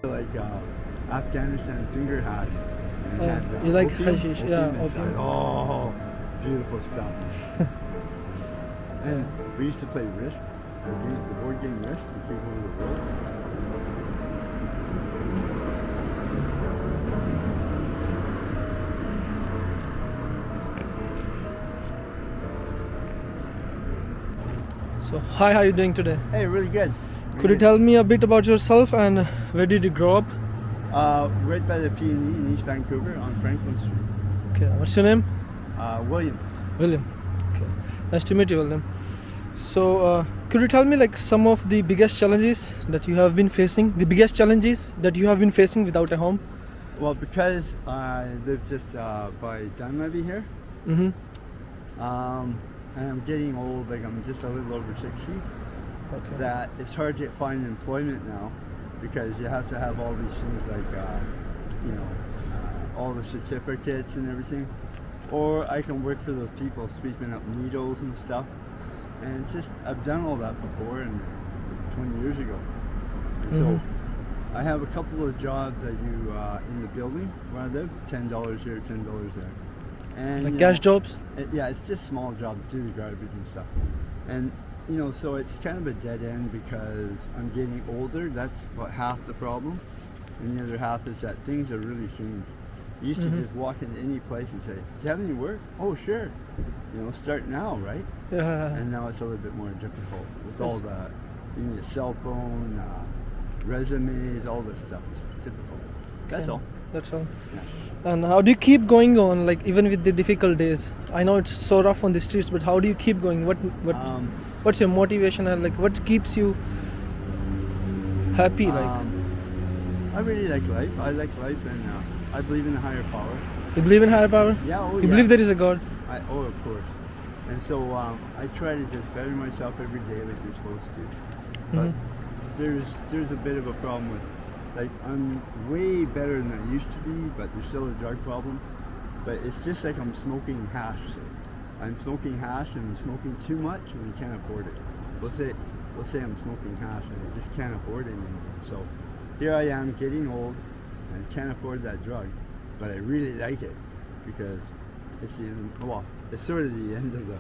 Like Afghanistan finger hash. And it had, you like opium, hashish? opium Yeah, inside. opium. Oh, beautiful stuff. And we used to play Risk, the board game Risk, to take over the world. So, hi, how are you doing today? Hey, really good. Could you tell me a bit about yourself and where did you grow up? Right by the P&E in East Vancouver on Franklin Street. Okay, what's your name? William. William. Okay, nice to meet you, William. So, could you tell me like some of the biggest challenges that you have been facing? The biggest challenges that you have been facing without a home? Well, because I live just by Dunleavy here, Mm-hmm. and I'm getting old, like I'm just a little over 60, Okay. that it's hard to find employment now because you have to have all these things like, all the certificates and everything. Or I can work for those people sweeping up needles and stuff. And it's just, I've done all that before and 20 years ago. And so I have a couple of jobs I do in the building where I live, $10 here, $10 there. And Like you cash know, jobs? yeah, it's just small jobs, do the garbage and stuff. And so it's kind of a dead end because I'm getting older. That's about half the problem. And the other half is that things are really changed. You used to just walk into any place and say, "Do you have any work?" "Oh, sure." Start now, right? Yeah. And now it's a little bit more difficult with all the, you need a cell phone, resumes, all this stuff. It's difficult. That's all. That's all. Yeah. And how do you keep going on, like even with the difficult days? I know it's so rough on the streets, but how do you keep going? What's your motivation and like what keeps you happy? I really like life. I like life, and I believe in a higher power. You believe in higher power? Yeah. Oh, You yeah. believe there is a God? Of course. And so I try to just better myself every day like you're supposed to. But there's a bit of a problem with, like, I'm way better than I used to be, but there's still a drug problem. But it's just like I'm smoking hash. So I'm smoking hash and I'm smoking too much and I can't afford it. We'll say I'm smoking hash and I just can't afford it anymore. So here I am getting old and I can't afford that drug, but I really like it because it's the end. It's sort of the end of the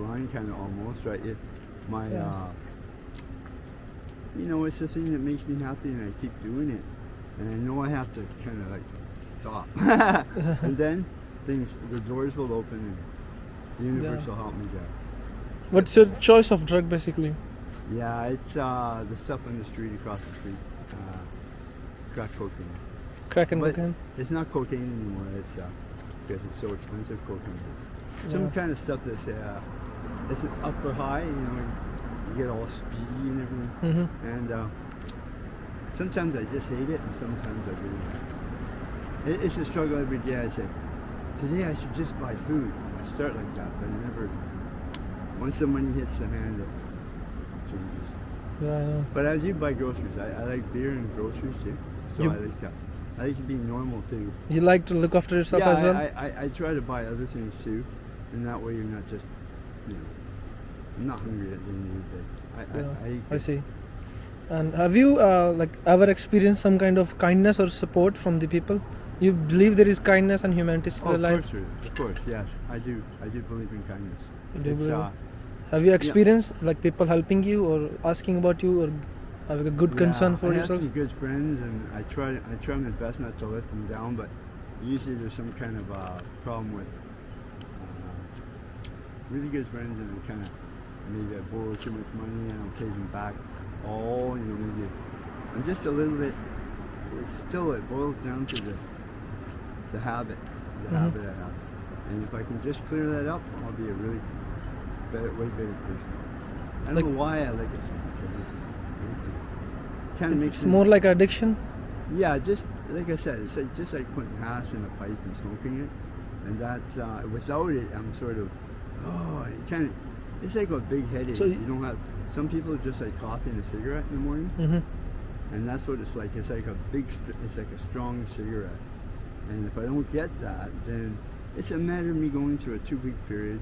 line, kind of almost, right? It's the thing that makes me happy, and I keep doing it. And I know I have to kind of like stop, and then the doors will open, and the universe will help me there. What's your choice of drug basically? Yeah, it's the stuff on the street across the street, crack cocaine. Crack and But cocaine? it's not cocaine anymore. It's because it's so expensive. Cocaine is some kind of stuff that's it's an upper high. You get all speedy and everything. And sometimes I just hate it, and sometimes I really like it. It's a struggle every day. I say, today I should just buy food. I start like that, but never. Once the money hits the hand, it changes. Yeah, I know. But I do buy groceries. I like beer and groceries too. So I like that. I like to be normal too. You like to look after yourself as well? I try to buy other things too, and that way you're not just, I'm not hungry at the end of the day. I see. And have you ever experienced some kind of kindness or support from the people? You believe there is kindness and humanity still alive? Of course, yes, I do. I do believe in kindness. You do believe? Have you experienced like people helping you or asking about you or having a good concern for yourself? I have some good friends, and I try my best not to let them down, but usually there's some kind of problem with really good friends, and I kind of maybe I borrow too much money and I don't pay them back all. Maybe I'm just a little bit. It boils down to the habit I have, and if I can just clear that up, I'll be a really way better person. I don't know why I like it so much. Kind of makes it's more like addiction. Yeah, just like I said, it's just like putting hash in a pipe and smoking it, and that without it, I'm sort of it's like a big headache. So you don't have. Some people just like coffee and a cigarette in the morning, and that's what it's like. It's like a strong cigarette, and if I don't get that, then it's a matter of me going through a 2-week period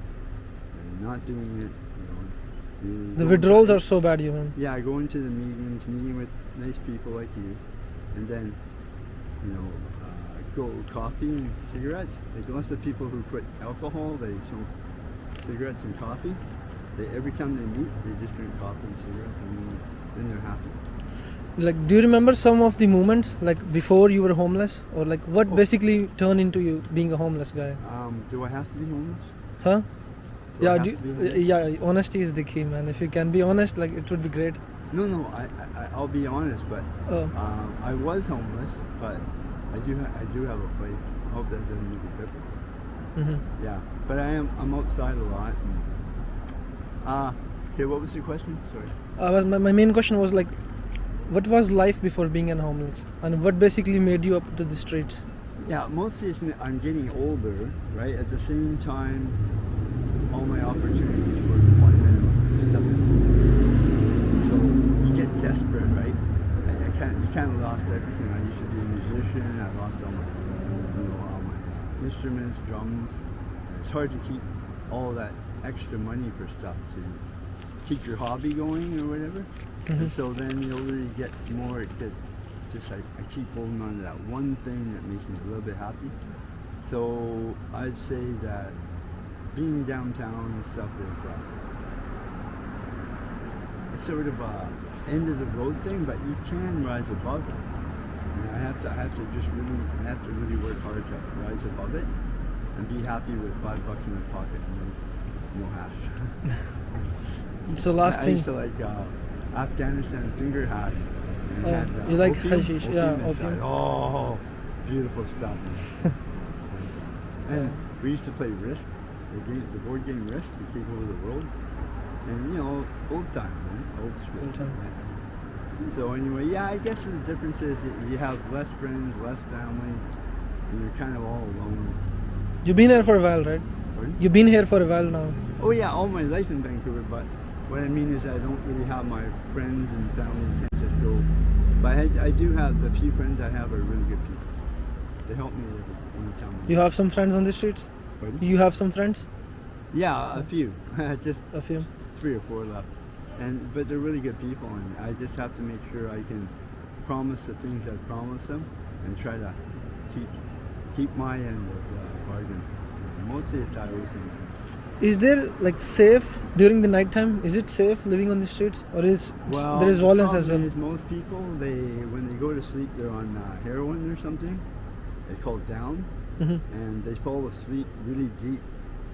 and not doing it. The withdrawals are so bad, even. Yeah, I go into the meeting with nice people like you, and then, go coffee and cigarettes. Like lots of people who quit alcohol, they smoke cigarettes and coffee. Every time they meet, they just drink coffee and cigarettes, and then they're happy. Like, do you remember some of the moments like before you were homeless, or like what basically turned into you being a homeless guy? Do I have to be homeless? Huh? Do I Yeah, have to be homeless? yeah. Honesty is the key, man. If you can be honest, like it would be great. No, I'll be honest, but Oh. I was homeless, but I do have a place. I hope that doesn't make a difference. Mm-hmm. Yeah, but I'm outside a lot. Okay, what was your question? Sorry. My main question was like, what was life before being an homeless, and what basically made you up to the streets? Yeah, mostly I'm getting older, right? At the same time, all my opportunities were employment and stuff. So you get desperate, right? You kind of lost everything. I used to be a musician. I lost all my instruments, drums. It's hard to keep all that extra money for stuff to keep your hobby going or whatever. And so then the older you get, more it gets just like I keep holding on to that one thing that makes me a little bit happy. So I'd say that being downtown and stuff is it's sort of a end of the road thing, but you can rise above it. And I have to really work hard to rise above it and be happy with $5 in my pocket and no hash. So last I thing. used to like Afghanistan finger hash. And it had, you like opium, hashish? Yeah, inside. opium. Oh, beautiful stuff. And we used to play Risk, the board game Risk. We take over the world, and old time, right? Old school. Old time. Right? So anyway, yeah, I guess the difference is that you have less friends, less family, and you're kind of all alone. You've been here for a while, right? Pardon? You've been here for a while now. Oh yeah, all my life in Vancouver, but what I mean is I don't really have my friends and family can't just go. But I do have, the few friends I have are really good people. They help me every time. You have some friends on the streets? Pardon? You have some friends? Yeah, a few. Just A few? 3 or 4 left. But they're really good people, and I just have to make sure I can promise the things I promise them and try to keep my end of the bargain. Mostly it's always Is there like safe during the night time? Is it safe living on the streets, or there is violence as well? Most people, when they go to sleep, they're on heroin or something. It's called down, and they fall asleep really deep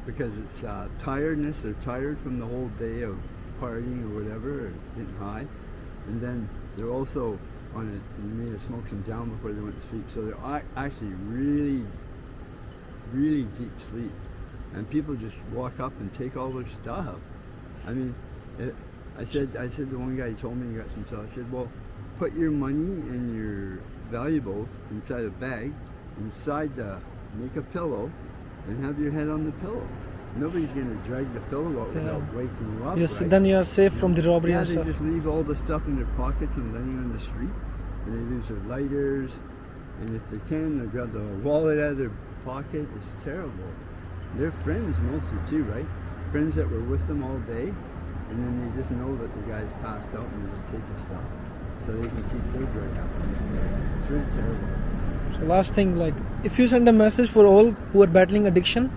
because it's tiredness. They're tired from the whole day of partying or whatever, or getting high, and then they're also they may have smoked some down before they went to sleep. So they're actually really, really deep sleep. And people just walk up and take all their stuff. I mean, I said to one guy, he told me he got some stuff. I said, well, put your money and your valuables inside a bag, make a pillow, and have your head on the pillow. Nobody's going to drag the pillow out without waking you up. Yes, right? then you are safe from the robbery Yeah, and they stuff. just leave all the stuff in their pockets and laying on the street. And they lose their lighters. And if they can, they'll grab the wallet out of their pocket. It's terrible. They're friends mostly too, right? Friends that were with them all day, and then they just know that the guy's passed out and they just take his stuff. So they can keep their drug out. It's really terrible. So last thing, like if you send a message for all who are battling addiction,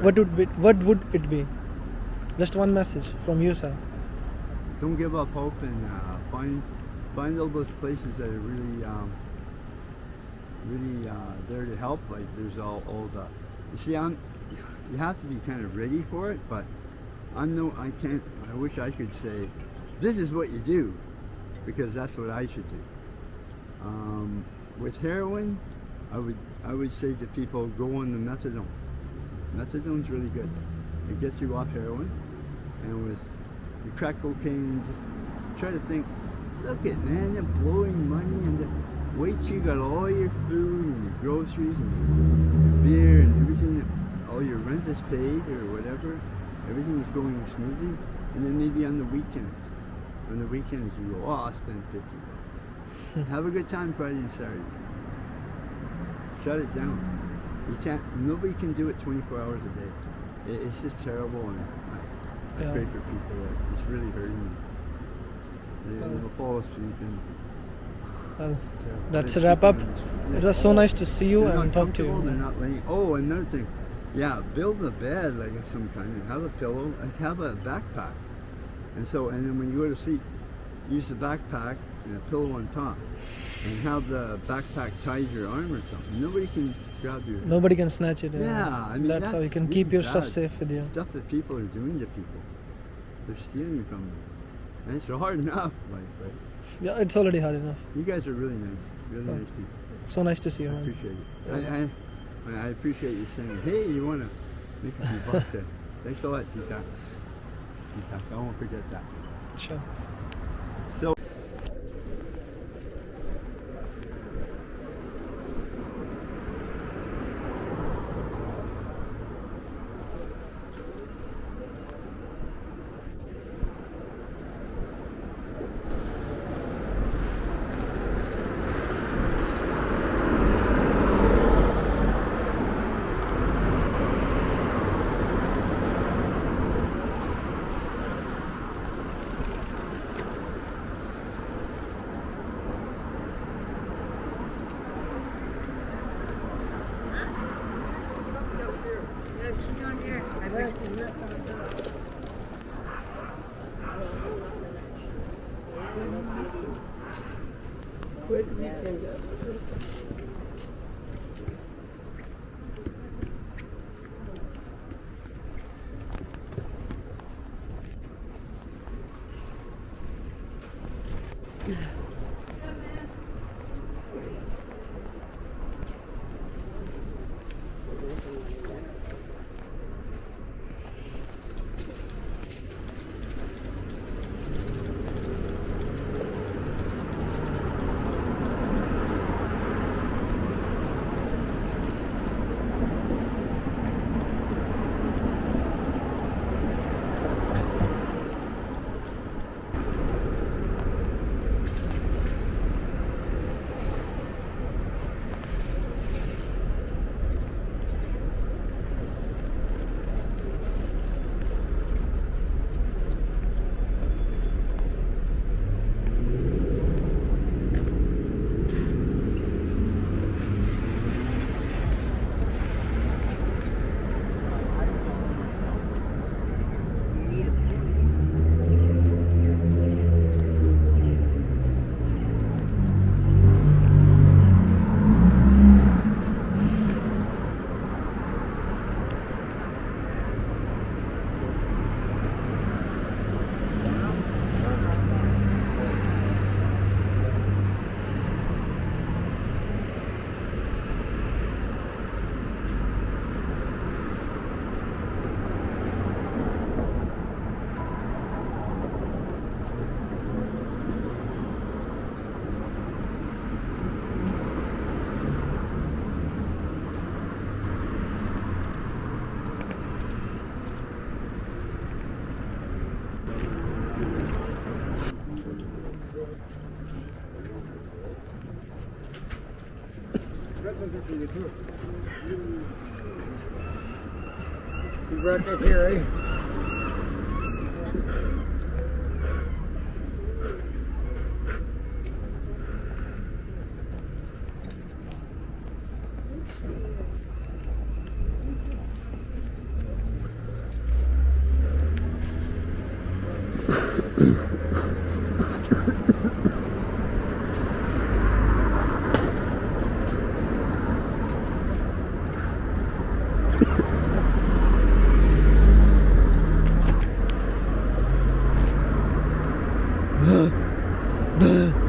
what would it be? Just one message from you, sir. Don't give up hope, and find all those places that are really there to help. Like there's all the. You see, you have to be kind of ready for it, but I can't. I wish I could say, this is what you do, because that's what I should do. With heroin, I would say to people, go on the methadone. Methadone's really good. It gets you off heroin, and with the crack cocaine, just try to think. Look at man, they're blowing money, and wait till you got all your food and your groceries and your beer and everything, all your rent is paid or whatever, everything is going smoothly, and then maybe on the weekends. On the weekends you go, I'll spend $50. Have a good time Friday and Saturday. Shut it down. Nobody can do it 24 hours a day. It's just terrible, and I pray for people that it's really hurting them. They'll fall asleep, and Well, But that's a it's wrap up. chicken and- It yeah. was so nice to see you They're and not talk to comfortable, They're you. not laying. Oh, another thing. Yeah, build a bed like of some kind and have a pillow and have a backpack. And then when you go to sleep, use the backpack and a pillow on top. And have the backpack tied to your arm or something. Nobody can grab your Nobody can snatch it. Yeah, I mean that's how you can really keep your stuff bad. safe with you. Stuff that people are doing to people. They're stealing from them. And it's hard enough, but Yeah, it's already hard enough. you guys are really nice. Really Oh. nice people. So nice to see you, I man. appreciate it. I appreciate you saying, hey, you want to make a few bucks there. Thanks a lot, Tita. I won't forget that. Sure. So, You brought this here, eh? Buh.